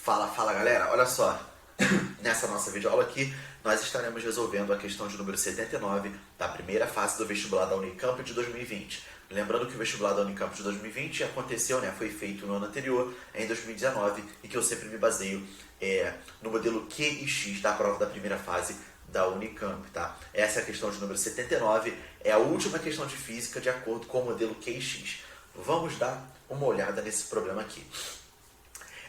Fala galera, olha só, nessa nossa videoaula aqui nós estaremos resolvendo a questão de número 79 da primeira fase do vestibular da Unicamp de 2020. Lembrando que o vestibular da Unicamp de 2020 aconteceu, foi feito no ano anterior, em 2019, e que eu sempre me baseio no modelo Q e X da prova da primeira fase da Unicamp, tá? Essa é a questão de número 79, é a última questão de física de acordo com o modelo Q e X. Vamos dar uma olhada nesse problema aqui.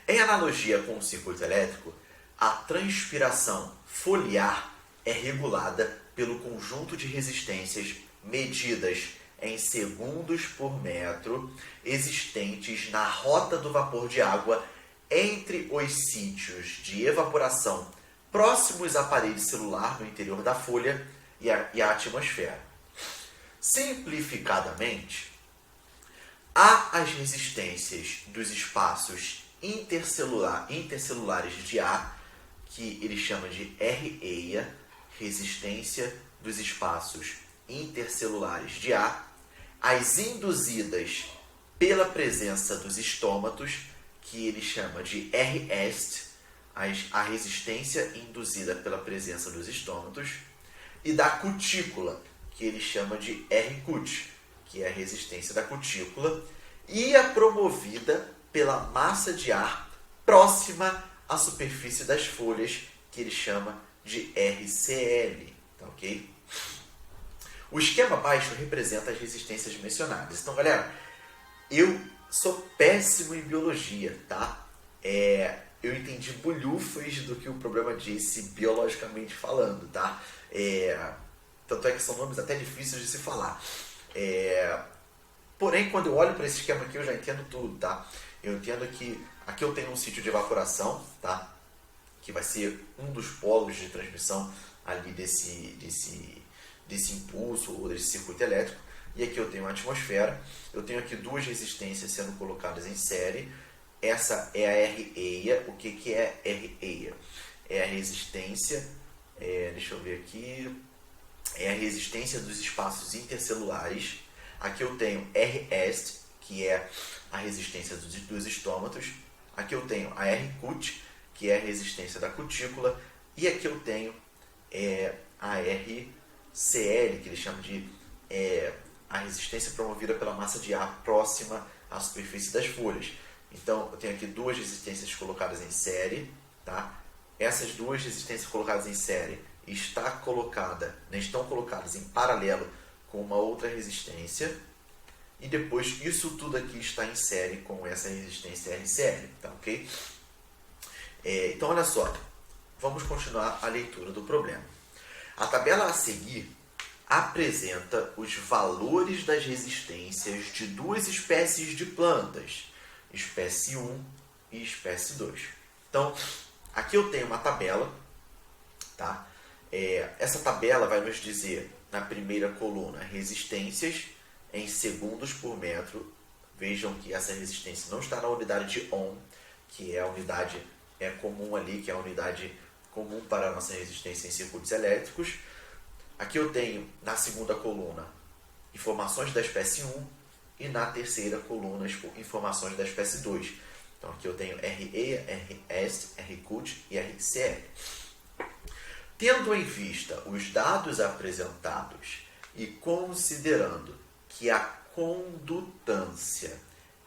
Em analogia com o circuito elétrico, a transpiração foliar é regulada pelo conjunto de resistências medidas em segundos por metro existentes na rota do vapor de água entre os sítios de evaporação próximos à parede celular no interior da folha e a atmosfera. Simplificadamente, há as resistências dos espaços intercelulares de ar, que ele chama de REIA, resistência dos espaços intercelulares de ar, as induzidas pela presença dos estômatos, que ele chama de REST, a resistência induzida pela presença dos estômatos, e da cutícula, que ele chama de RCUT, que é a resistência da cutícula, e a promovida pela massa de ar próxima à superfície das folhas, que ele chama de RCL, tá ok? O esquema abaixo representa as resistências mencionadas. Então, galera, eu sou péssimo em biologia, tá? Eu entendi bolhufas do que o problema disse biologicamente falando, tá? Tanto é que são nomes até difíceis de se falar. Porém, quando eu olho para esse esquema aqui, eu já entendo tudo, tá? Eu entendo que aqui eu tenho um sítio de evaporação, tá? Que vai ser um dos polos de transmissão ali desse impulso ou desse circuito elétrico. E aqui eu tenho a atmosfera. Eu tenho aqui duas resistências sendo colocadas em série. Essa é a REIA. O que é REIA? É a resistência, deixa eu ver aqui, é a resistência dos espaços intercelulares. Aqui eu tenho REST, que é a resistência dos estômatos. Aqui eu tenho a RCUT, que é a resistência da cutícula. E aqui eu tenho a RCL, que eles chamam de a resistência promovida pela massa de ar próxima à superfície das folhas. Então, eu tenho aqui duas resistências colocadas em série, tá? Essas duas resistências colocadas em série estão colocadas em paralelo com uma outra resistência, e depois isso tudo aqui está em série com essa resistência RCL, tá ok? Então, olha só, vamos continuar a leitura do problema. A tabela a seguir apresenta os valores das resistências de duas espécies de plantas, espécie 1 e espécie 2. Então, aqui eu tenho uma tabela, tá? Essa tabela vai nos dizer, na primeira coluna, resistências em segundos por metro. Vejam que essa resistência não está na unidade de ohm, que é a unidade comum ali, que é a unidade comum para a nossa resistência em circuitos elétricos. Aqui eu tenho, na segunda coluna, informações da espécie 1 e na terceira coluna, informações da espécie 2. Então aqui eu tenho REIA, REST, RCUT e RCL. Tendo em vista os dados apresentados e considerando que a condutância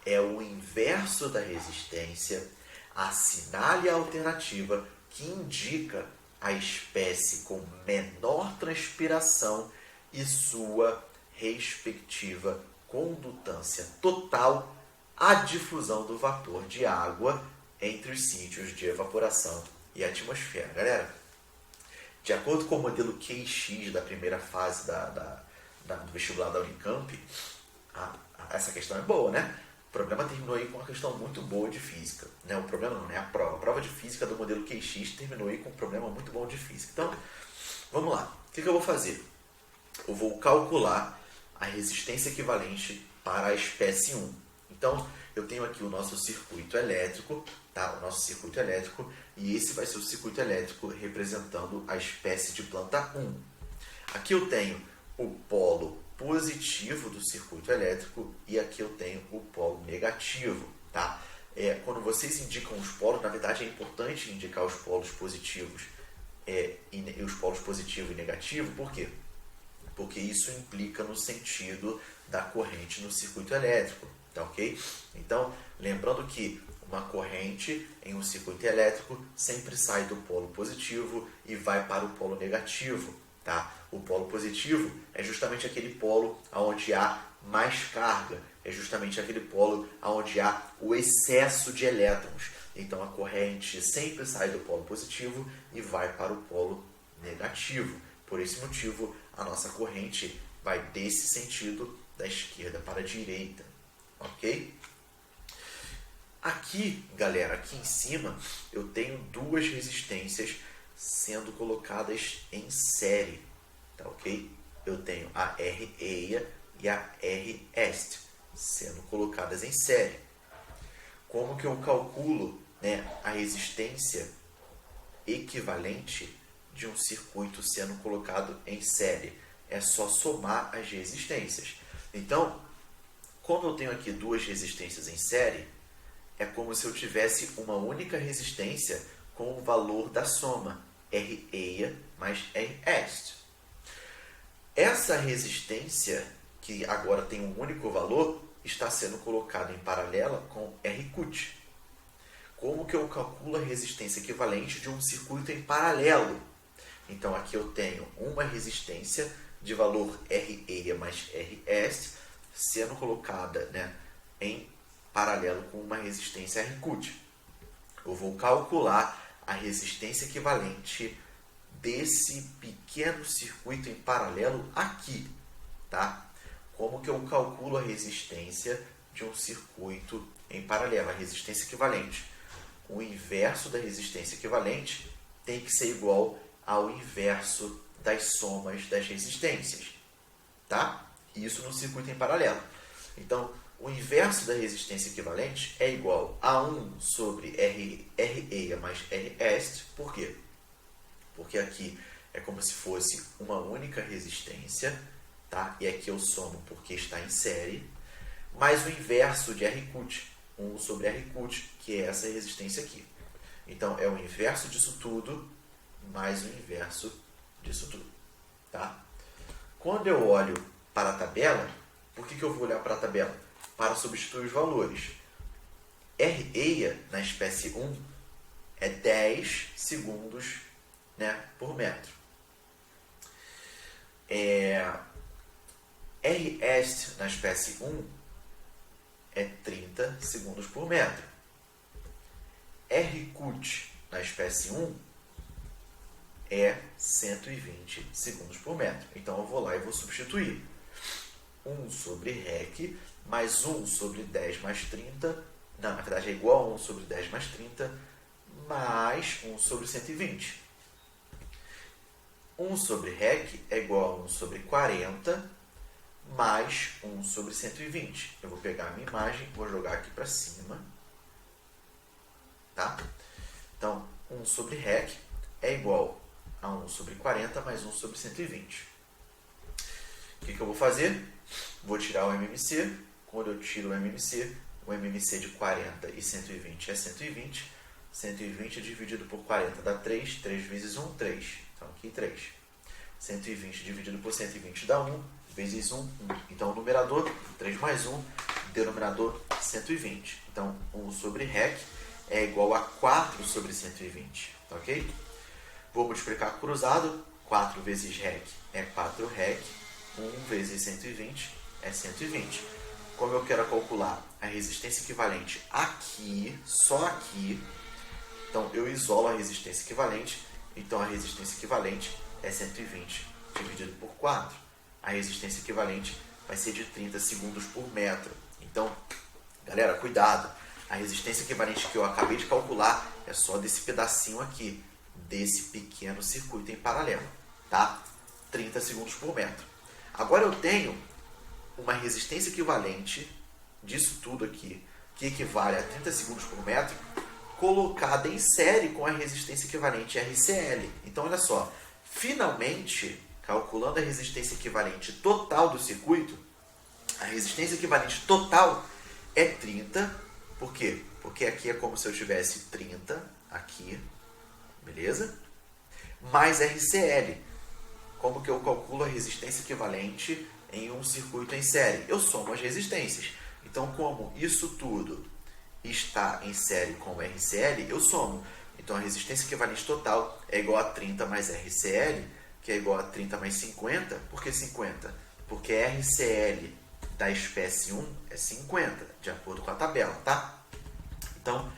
é o inverso da resistência, assinale a alternativa que indica a espécie com menor transpiração e sua respectiva condutância total à difusão do vapor de água entre os sítios de evaporação e atmosfera. Galera, de acordo com o modelo Q e X da primeira fase do vestibular da Unicamp, essa questão é boa, né? O problema terminou aí com uma questão muito boa de física. O problema não é a prova. A prova de física do modelo Q e X terminou aí com um problema muito bom de física. Então, vamos lá. O que eu vou fazer? Eu vou calcular a resistência equivalente para a espécie 1. Então, eu tenho aqui o nosso circuito elétrico, tá? O nosso circuito elétrico, e esse vai ser o circuito elétrico representando a espécie de planta 1. Aqui eu tenho o polo positivo do circuito elétrico e aqui eu tenho o polo negativo, tá? quando vocês indicam os polos, na verdade é importante indicar os polos positivos e os polos positivo e negativo. Por quê? Porque isso implica no sentido da corrente no circuito elétrico, tá ok? Então, lembrando que uma corrente em um circuito elétrico sempre sai do polo positivo e vai para o polo negativo, tá? O polo positivo é justamente aquele polo onde há mais carga, é justamente aquele polo onde há o excesso de elétrons. Então, a corrente sempre sai do polo positivo e vai para o polo negativo. Por esse motivo, a nossa corrente vai desse sentido, da esquerda para a direita, ok? Aqui, galera, aqui em cima, eu tenho duas resistências sendo colocadas em série, tá ok? Eu tenho a REA e a REst sendo colocadas em série. Como que eu calculo, a resistência equivalente de um circuito sendo colocado em série? É só somar as resistências. Então, como eu tenho aqui duas resistências em série, é como se eu tivesse uma única resistência com o valor da soma, REA mais REst. Essa resistência, que agora tem um único valor, está sendo colocada em paralela com RCut. Como que eu calculo a resistência equivalente de um circuito em paralelo? Então, aqui eu tenho uma resistência de valor REA mais REst sendo colocada em paralelo com uma resistência RCut. Eu vou calcular a resistência equivalente desse pequeno circuito em paralelo aqui, tá? Como que eu calculo a resistência de um circuito em paralelo? A resistência equivalente. O inverso da resistência equivalente tem que ser igual ao inverso das somas das resistências, tá? Isso no circuito em paralelo. Então, o inverso da resistência equivalente é igual a 1 sobre REA mais REst. Por quê? Porque aqui é como se fosse uma única resistência, tá? E aqui eu somo porque está em série, mais o inverso de RCut, 1 sobre RCut, que é essa resistência aqui. Então, é o inverso disso tudo, mais o inverso disso tudo, tá? Quando eu olho para a tabela, por que eu vou olhar para a tabela? Para substituir os valores. REA na espécie 1 é 10 segundos por metro. REst na espécie 1 é 30 segundos por metro. RCut na espécie 1 é 120 segundos por metro. Então, eu vou lá e vou substituir. 1 sobre REC mais 1 sobre 10 mais 30. Não, na verdade é igual a 1 sobre 10 mais 30 mais 1 sobre 120. 1 sobre REC é igual a 1 sobre 40 mais 1 sobre 120. Eu vou pegar a minha imagem, vou jogar aqui para cima. Tá? Então, 1 sobre REC é igual a 1 sobre 40 mais 1 sobre 120. O que eu vou fazer? Vou tirar o MMC. Quando eu tiro o MMC de 40 e 120 é 120. 120 dividido por 40 dá 3. 3 vezes 1, 3. Então, aqui 3. 120 dividido por 120 dá 1. Vezes 1, 1. Então, o numerador, 3 mais 1. Denominador, 120. Então, 1 sobre REC é igual a 4 sobre 120. Tá ok? Vou multiplicar cruzado. 4 vezes REC é 4 REC. 1 vezes 120 é 120. Como eu quero calcular a resistência equivalente aqui, só aqui, então eu isolo a resistência equivalente. Então, a resistência equivalente é 120 dividido por 4. A resistência equivalente vai ser de 30 segundos por metro. Então, galera, cuidado. A resistência equivalente que eu acabei de calcular é só desse pedacinho aqui, desse pequeno circuito em paralelo, tá? 30 segundos por metro. Agora eu tenho uma resistência equivalente disso tudo aqui, que equivale a 30 segundos por metro, colocada em série com a resistência equivalente RCl. Então, olha só, finalmente, calculando a resistência equivalente total do circuito, a resistência equivalente total é 30, por quê? porque aqui é como se eu tivesse 30 aqui, beleza? Mais RCL. Como que eu calculo a resistência equivalente em um circuito em série? Eu somo as resistências. Então, como isso tudo está em série com RCL, eu somo. Então, a resistência equivalente total é igual a 30 mais RCL, que é igual a 30 mais 50. Por que 50? Porque RCL da espécie 1 é 50, de acordo com a tabela, tá? Então,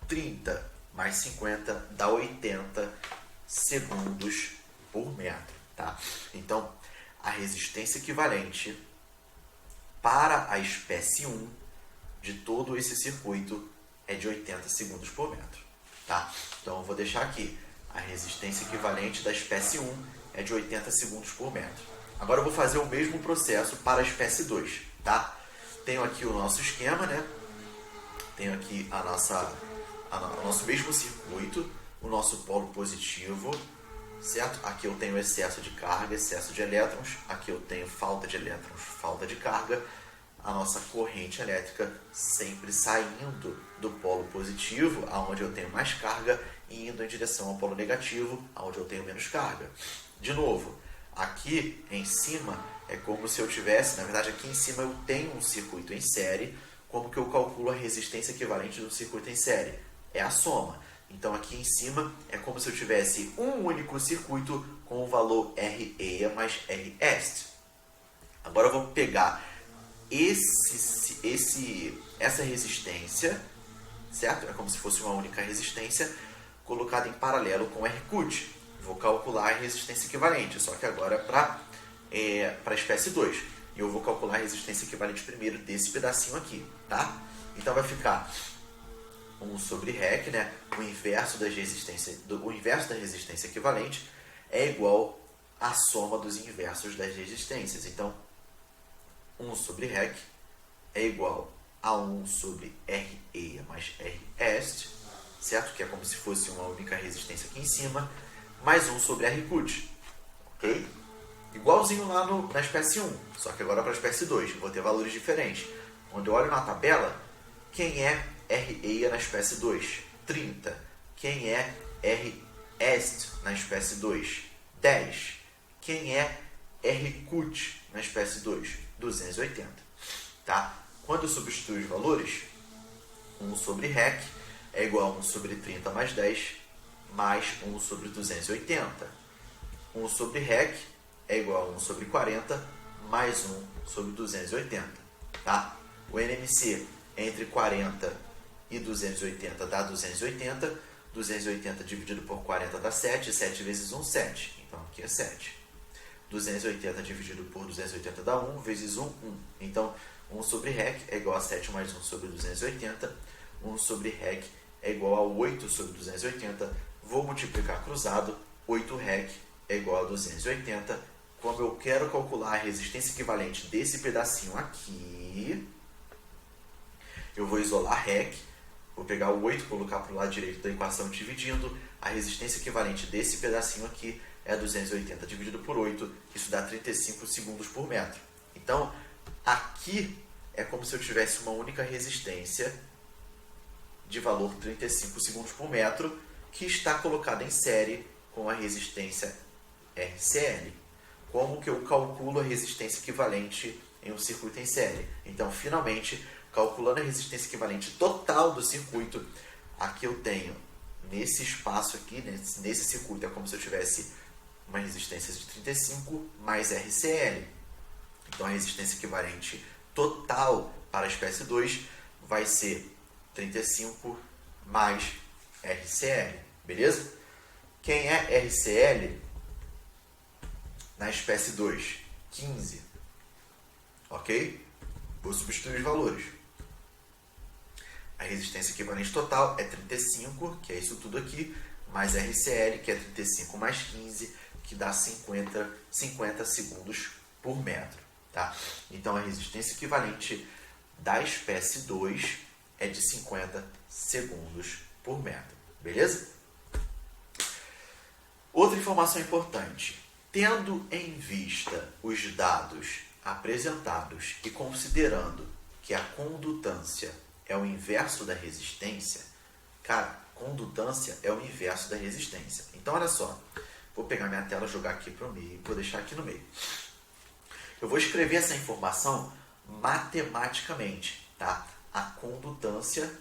30 mais 50 dá 80 segundos por metro, tá? Então, a resistência equivalente para a espécie 1 de todo esse circuito é de 80 segundos por metro, tá? Então, eu vou deixar aqui. A resistência equivalente da espécie 1 é de 80 segundos por metro. Agora, eu vou fazer o mesmo processo para a espécie 2, tá? Tenho aqui o nosso esquema, né? Tenho aqui o nosso mesmo circuito, o nosso polo positivo, certo? Aqui eu tenho excesso de carga, excesso de elétrons. Aqui eu tenho falta de elétrons, falta de carga. A nossa corrente elétrica sempre saindo do polo positivo, aonde eu tenho mais carga, e indo em direção ao polo negativo, aonde eu tenho menos carga. De novo, aqui em cima é como se eu tivesse, na verdade aqui em cima eu tenho um circuito em série. Como que eu calculo a resistência equivalente do circuito em série? É a soma. Então aqui em cima é como se eu tivesse um único circuito com o valor RE mais REst. Agora eu vou pegar essa resistência, certo? É como se fosse uma única resistência colocada em paralelo com RCUT. Vou calcular a resistência equivalente, só que agora para a espécie 2. E eu vou calcular a resistência equivalente primeiro desse pedacinho aqui, tá? Então vai ficar 1 sobre REC, né? O inverso da resistência equivalente é igual à soma dos inversos das resistências. Então, 1 sobre REC é igual a 1 sobre RE mais REst, certo? Que é como se fosse uma única resistência aqui em cima, mais 1 sobre RCUT, ok? Igualzinho lá na espécie 1, só que agora para a espécie 2, eu vou ter valores diferentes. Quando eu olho na tabela, quem é RE na espécie 2? 30. Quem é REst na espécie 2? 10. Quem é RCUT na espécie 2? 280. Tá? Quando eu substituo os valores, 1 sobre REC é igual a 1 sobre 30 mais 10, mais 1 sobre 280. 1 sobre REC é igual a 1 sobre 40, mais 1 sobre 280. Tá? O NMC entre 40 e 280 dá 280. 280 dividido por 40 dá 7. 7 vezes 1, 7. Então, aqui é 7. 280 dividido por 280 dá 1. Vezes 1, 1. Então, 1 sobre REC é igual a 7 mais 1 sobre 280. 1 sobre REC é igual a 8 sobre 280. Vou multiplicar cruzado. 8 REC é igual a 280. Como eu quero calcular a resistência equivalente desse pedacinho aqui, eu vou isolar REC, vou pegar o 8 e colocar para o lado direito da equação dividindo. A resistência equivalente desse pedacinho aqui é 280 dividido por 8, isso dá 35 segundos por metro. Então, aqui é como se eu tivesse uma única resistência de valor 35 segundos por metro, que está colocada em série com a resistência RCL. Como que eu calculo a resistência equivalente em um circuito em série? Então, finalmente, calculando a resistência equivalente total do circuito, aqui eu tenho, nesse espaço aqui, nesse circuito, é como se eu tivesse uma resistência de 35 mais RCL. Então, a resistência equivalente total para a espécie 2 vai ser 35 mais RCL, beleza? Quem é RCL na espécie 2? 15. Ok? Vou substituir os valores. A resistência equivalente total é 35, que é isso tudo aqui, mais RCL, que é 35 mais 15, que dá 50 segundos por metro. Tá? Então, a resistência equivalente da espécie 2 é de 50 segundos por metro. Beleza? Outra informação importante. Tendo em vista os dados apresentados e considerando que a condutância é o inverso da resistência, cara, condutância é o inverso da resistência. Então, olha só, vou pegar minha tela, jogar aqui para o meio, vou deixar aqui no meio. Eu vou escrever essa informação matematicamente, tá? A condutância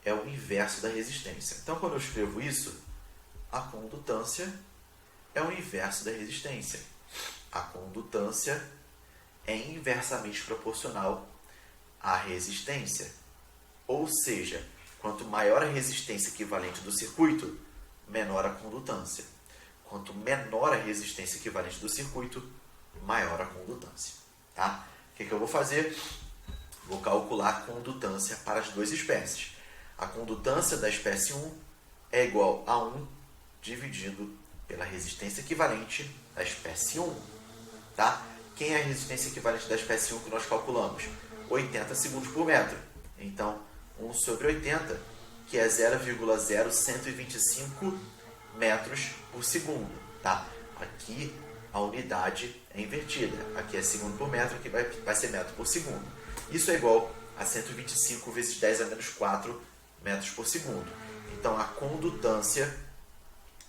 é o inverso da resistência. Então, quando eu escrevo isso, a condutância é o inverso da resistência. A condutância é inversamente proporcional à resistência. Ou seja, quanto maior a resistência equivalente do circuito, menor a condutância. Quanto menor a resistência equivalente do circuito, maior a condutância. Tá? O que eu vou fazer? Vou calcular a condutância para as duas espécies. A condutância da espécie 1 é igual a 1 dividido pela resistência equivalente da espécie 1. Tá? Quem é a resistência equivalente da espécie 1 que nós calculamos? 80 segundos por metro. Então, 1 sobre 80, que é 0,0125 metros por segundo. Tá? Aqui a unidade é invertida. Aqui é segundo por metro, aqui vai ser metro por segundo. Isso é igual a 125 vezes 10 a menos 4 metros por segundo. Então, a condutância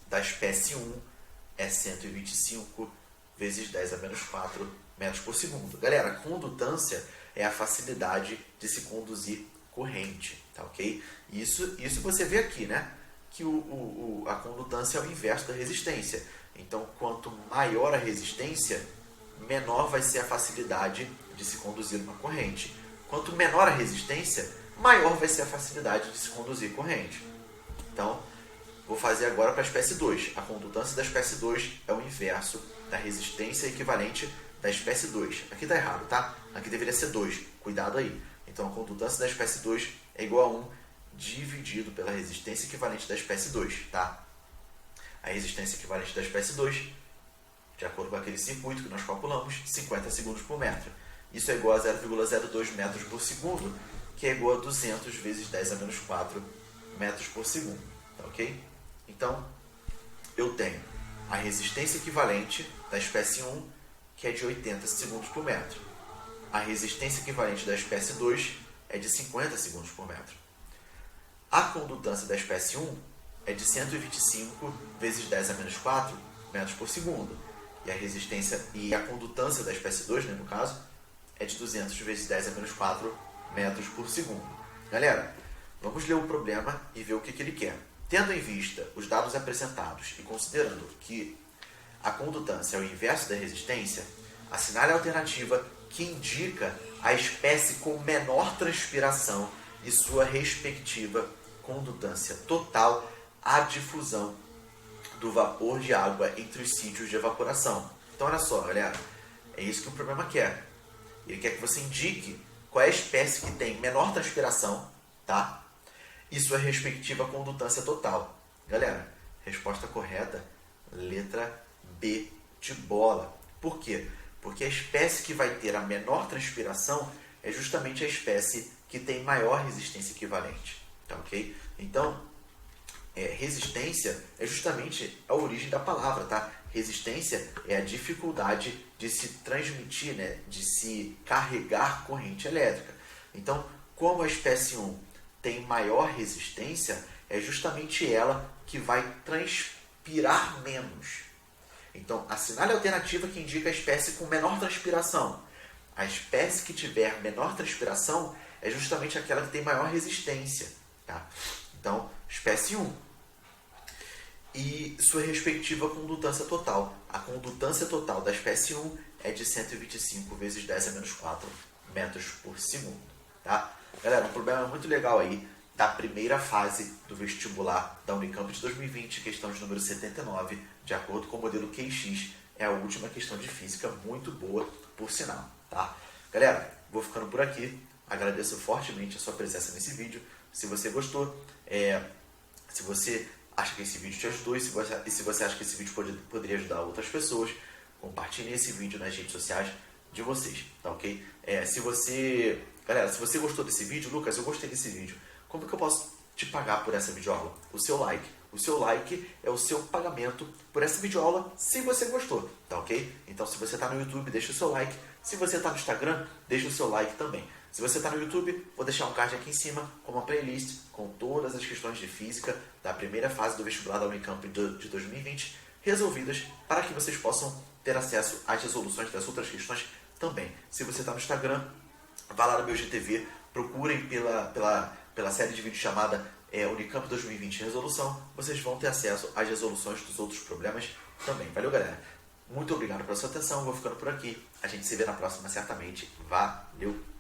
da espécie 1 é 125 vezes 10 a menos 4 metros por segundo. Galera, a condutância é a facilidade de se conduzir corrente, tá ok? Isso você vê aqui, né? Que a condutância é o inverso da resistência. Então, quanto maior a resistência, menor vai ser a facilidade de se conduzir uma corrente. Quanto menor a resistência, maior vai ser a facilidade de se conduzir corrente. Então, vou fazer agora para a espécie 2. A condutância da espécie 2 é o inverso da resistência equivalente da espécie 2. Aqui está errado, tá? Aqui deveria ser 2. Cuidado aí. Então, a condutância da espécie 2 é igual a 1 dividido pela resistência equivalente da espécie 2, tá? A resistência equivalente da espécie 2, de acordo com aquele circuito que nós calculamos, 50 segundos por metro. Isso é igual a 0,02 metros por segundo, que é igual a 200 vezes 10 a menos 4 metros por segundo, tá ok? Então, eu tenho a resistência equivalente da espécie 1, que é de 80 segundos por metro. A resistência equivalente da espécie 2 é de 50 segundos por metro. A condutância da espécie 1 é de 125 vezes 10 a menos 4 metros por segundo. E a condutância da espécie 2, né, no caso, é de 200 vezes 10 a menos 4 metros por segundo. Galera, vamos ler o problema e ver o que ele quer. Tendo em vista os dados apresentados e considerando que a condutância é o inverso da resistência, assinale a alternativa que indica a espécie com menor transpiração e sua respectiva condutância total à difusão do vapor de água entre os sítios de evaporação. Então, olha só, galera, é isso que o problema quer. Ele quer que você indique qual é a espécie que tem menor transpiração, tá? E sua respectiva condutância total. Galera, resposta correta, letra B de bola. Por quê? Porque a espécie que vai ter a menor transpiração é justamente a espécie que tem maior resistência equivalente. Tá ok? Então, resistência é justamente a origem da palavra, tá? Resistência é a dificuldade de se transmitir, né? De se carregar corrente elétrica. Então, como a espécie 1 tem maior resistência, é justamente ela que vai transpirar menos. Então, assinale a alternativa que indica a espécie com menor transpiração. A espécie que tiver menor transpiração é justamente aquela que tem maior resistência. Tá? Então, espécie 1. E sua respectiva condutância total. A condutância total da espécie 1 é de 125 vezes 10 a menos 4 metros por segundo. Tá? Galera, um problema muito legal aí da primeira fase do vestibular da Unicamp de 2020, questão de número 79, de acordo com o modelo QX, é a última questão de física, muito boa, por sinal. Tá? Galera, vou ficando por aqui. Agradeço fortemente a sua presença nesse vídeo. Se você gostou, se você acha que esse vídeo te ajudou e se você acha que esse vídeo poderia ajudar outras pessoas, compartilhe esse vídeo nas redes sociais de vocês, tá ok? Galera, se você gostou desse vídeo, Lucas, eu gostei desse vídeo. Como que eu posso te pagar por essa videoaula? O seu like. O seu like é o seu pagamento por essa videoaula, se você gostou, tá ok? Então, se você está no YouTube, deixa o seu like. Se você está no Instagram, deixa o seu like também. Se você está no YouTube, vou deixar um card aqui em cima com uma playlist com todas as questões de física da primeira fase do vestibular da Unicamp de 2020 resolvidas para que vocês possam ter acesso às resoluções das outras questões também. Se você está no Instagram, vá lá no meu GTV, procurem pela série de vídeos chamada Unicamp 2020 Resolução, vocês vão ter acesso às resoluções dos outros problemas também. Valeu, galera! Muito obrigado pela sua atenção, vou ficando por aqui. A gente se vê na próxima, certamente. Valeu!